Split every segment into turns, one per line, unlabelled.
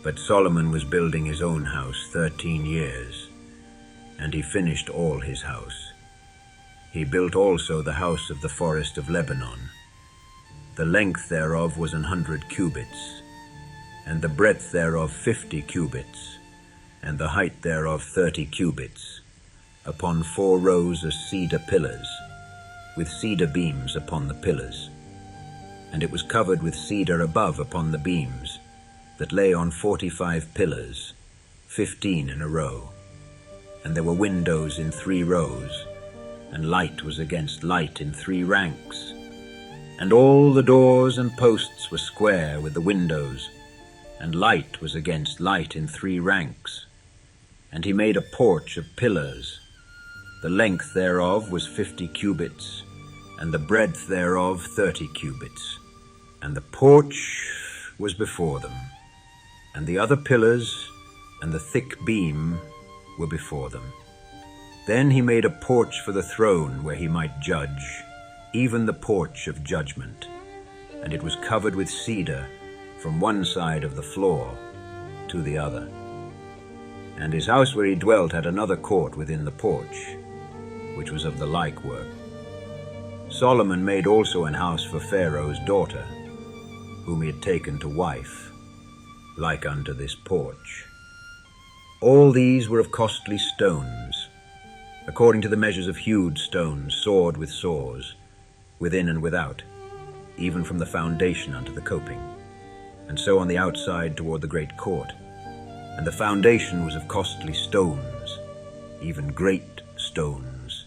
But Solomon was building his own house 13 years, and he finished all his house. He built also the house of the forest of Lebanon. The length thereof was 100 cubits, and the breadth thereof 50 cubits, and the height thereof 30 cubits, upon 4 rows of cedar pillars, with cedar beams upon the pillars. And it was covered with cedar above upon the beams, that lay on 45 pillars, 15 in a row. And there were windows in 3 rows, and light was against light in 3 ranks. And all the doors and posts were square with the windows, and light was against light in 3 ranks. And he made a porch of pillars. The length thereof was 50 cubits, and the breadth thereof 30 cubits. And the porch was before them, and the other pillars and the thick beam were before them. Then he made a porch for the throne where he might judge, even the porch of judgment. And it was covered with cedar from one side of the floor to the other. And his house where he dwelt had another court within the porch, which was of the like work. Solomon made also an house for Pharaoh's daughter, whom he had taken to wife, like unto this porch. All these were of costly stones, according to the measures of hewed stones, sawed with saws, within and without, even from the foundation unto the coping, and so on the outside toward the great court. And the foundation was of costly stones, even great stones,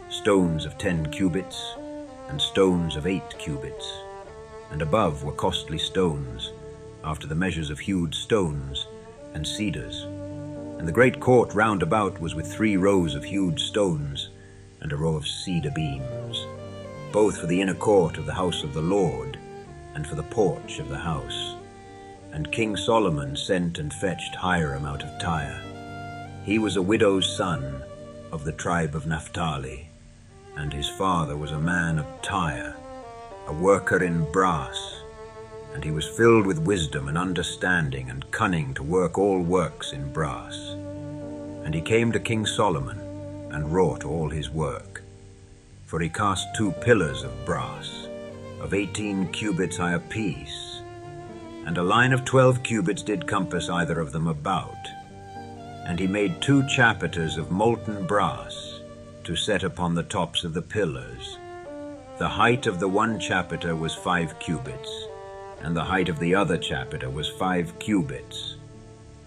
stones of 10 cubits, and stones of 8 cubits. And above were costly stones, after the measures of hewed stones and cedars. And the great court round about was with 3 rows of hewed stones, and a row of cedar beams, both for the inner court of the house of the Lord, and for the porch of the house. And King Solomon sent and fetched Hiram out of Tyre. He was a widow's son of the tribe of Naphtali, and his father was a man of Tyre, a worker in brass, and he was filled with wisdom and understanding and cunning to work all works in brass. And he came to King Solomon and wrought all his work. For he cast 2 pillars of brass, of 18 cubits high apiece, and a line of 12 cubits did compass either of them about. And he made 2 chapiters of molten brass to set upon the tops of the pillars. The height of the one chapiter was 5 cubits, and the height of the other chapiter was 5 cubits.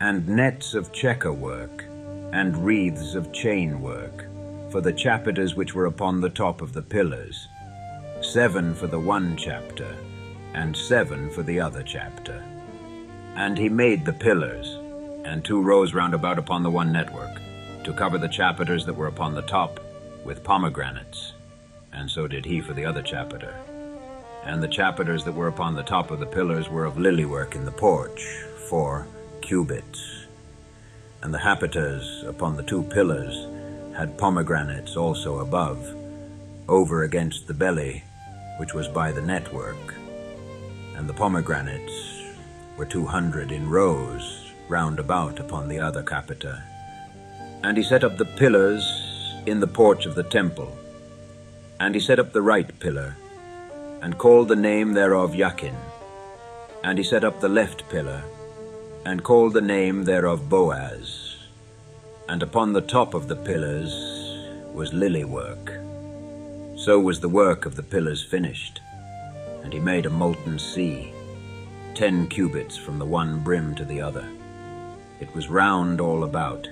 And nets of checker work, and wreaths of chain work, for the chapiters which were upon the top of the pillars, 7 for the one chapter, and 7 for the other chapter. And he made the pillars, and 2 rows round about upon the one network, to cover the chapiters that were upon the top with pomegranates, and so did he for the other chapiter. And the chapiters that were upon the top of the pillars were of lily work in the porch, 4 cubits. And the chapiters upon the 2 pillars had pomegranates also above, over against the belly, which was by the network. And the pomegranates were 200 in rows round about upon the other chapiter. And he set up the pillars in the porch of the temple. And he set up the right pillar, and called the name thereof Yakin. And he set up the left pillar, and called the name thereof Boaz. And upon the top of the pillars was lily work. So was the work of the pillars finished. And he made a molten sea, 10 cubits from the one brim to the other. It was round all about,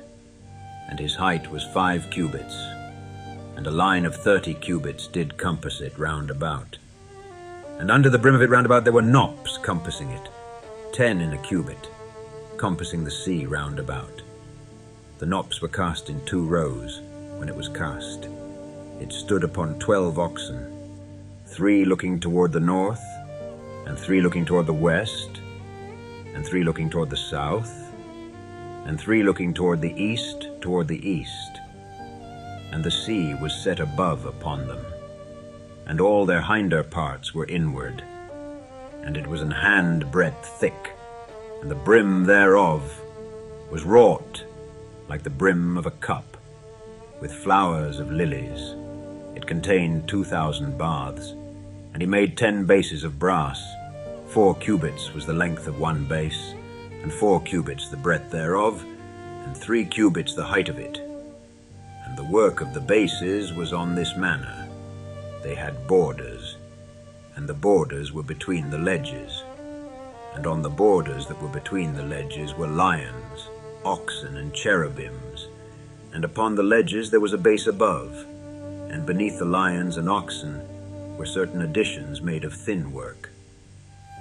and his height was 5 cubits, and a line of 30 cubits did compass it round about. And under the brim of it round about there were knops compassing it, 10 in a cubit, compassing the sea round about. The knops were cast in 2 rows when it was cast. It stood upon 12 oxen, 3 looking toward the north, and 3 looking toward the west, and 3 looking toward the south, and 3 looking toward the east, and the sea was set above upon them, and all their hinder parts were inward, and it was an hand breadth thick, and the brim thereof was wrought like the brim of a cup, with flowers of lilies. It contained 2,000 baths, and he made 10 bases of brass. 4 cubits was the length of one base, and 4 cubits the breadth thereof, and 3 cubits the height of it. And the work of the bases was on this manner. They had borders, and the borders were between the ledges. And on the borders that were between the ledges were lions, oxen, and cherubims. And upon the ledges there was a base above, and beneath the lions and oxen were certain additions made of thin work.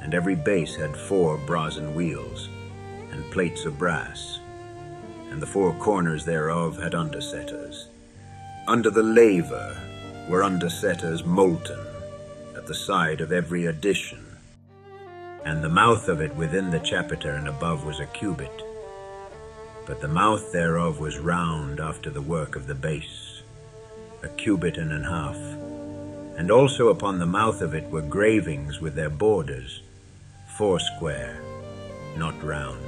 And every base had 4 brazen wheels, and plates of brass, and the 4 corners thereof had undersetters. Under the laver were undersetters molten at the side of every addition, and the mouth of it within the chapiter and above was a cubit, but the mouth thereof was round after the work of the base, a cubit and an half. And also upon the mouth of it were gravings with their borders, 4 square, not round.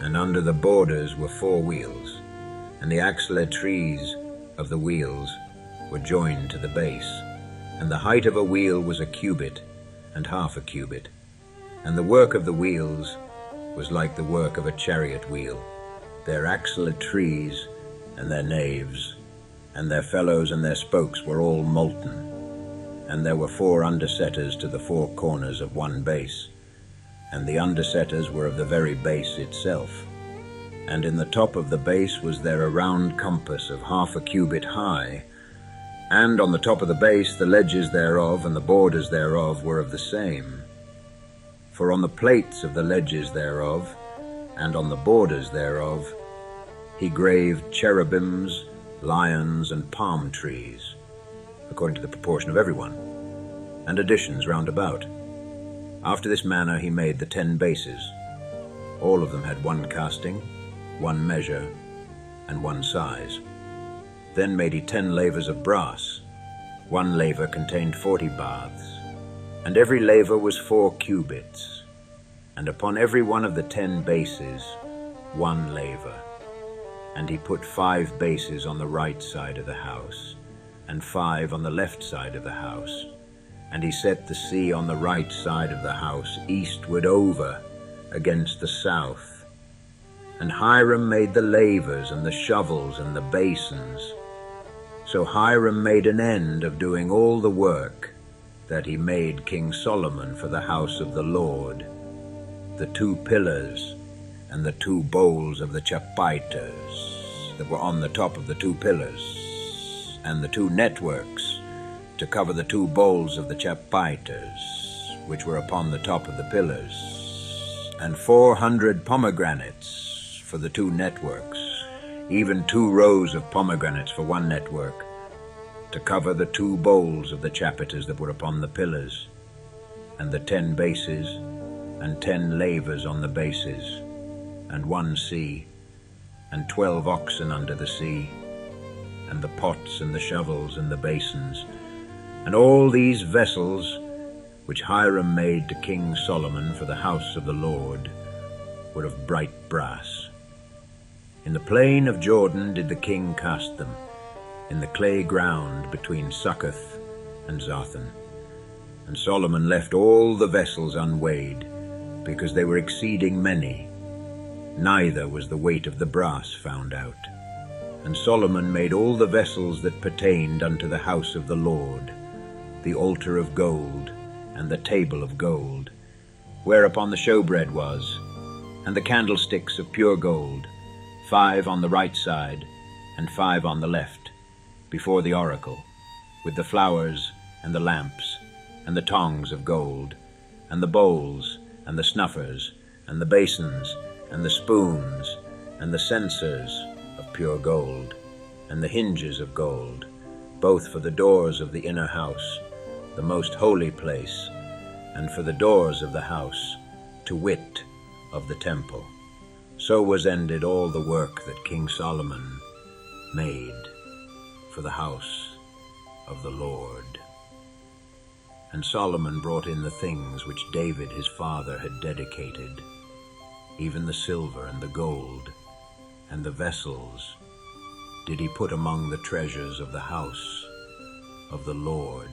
And under the borders were 4 wheels, and the axle-trees of the wheels were joined to the base. And the height of a wheel was a cubit and half a cubit. And the work of the wheels was like the work of a chariot wheel, their axle-trees and their naves, and their felloes and their spokes were all molten. And there were 4 undersetters to the 4 corners of one base, and the undersetters were of the very base itself. And in the top of the base was there a round compass of half a cubit high, and on the top of the base the ledges thereof and the borders thereof were of the same. For on the plates of the ledges thereof, and on the borders thereof, he graved cherubims, lions, and palm trees, according to the proportion of every one, and additions round about. After this manner he made the 10 bases. All of them had 1 casting, 1 measure, and 1 size. Then made he 10 lavers of brass. 1 laver contained 40 baths, and every laver was 4 cubits, and upon every one of the 10 bases 1 laver. And he put 5 bases on the right side of the house, and 5 on the left side of the house. And he set the sea on the right side of the house, eastward over, against the south. And Hiram made the lavers and the shovels and the basins. So Hiram made an end of doing all the work that he made King Solomon for the house of the Lord, the 2 pillars and the 2 bowls of the chapiters that were on the top of the 2 pillars, and the 2 networks to cover the 2 bowls of the chapiters, which were upon the top of the pillars, and 400 pomegranates for the 2 networks, even 2 rows of pomegranates for 1 network, to cover the 2 bowls of the chapiters that were upon the pillars, and the 10 bases, and 10 lavers on the bases, and 1 sea, and 12 oxen under the sea, and the pots and the shovels and the basins, and all these vessels which Hiram made to King Solomon for the house of the Lord were of bright brass. In the plain of Jordan did the king cast them, in the clay ground between Succoth and Zarthan. And Solomon left all the vessels unweighed, because they were exceeding many, neither was the weight of the brass found out. And Solomon made all the vessels that pertained unto the house of the Lord, the altar of gold, and the table of gold, whereupon the showbread was, and the candlesticks of pure gold, 5 on the right side, and 5 on the left, before the oracle, with the flowers, and the lamps, and the tongs of gold, and the bowls, and the snuffers, and the basins, and the spoons, and the censers of pure gold, and the hinges of gold, both for the doors of the inner house, the most holy place, and for the doors of the house, to wit, of the temple. So was ended all the work that King Solomon made for the house of the Lord. And Solomon brought in the things which David his father had dedicated, even the silver and the gold, and the vessels did he put among the treasures of the house of the Lord.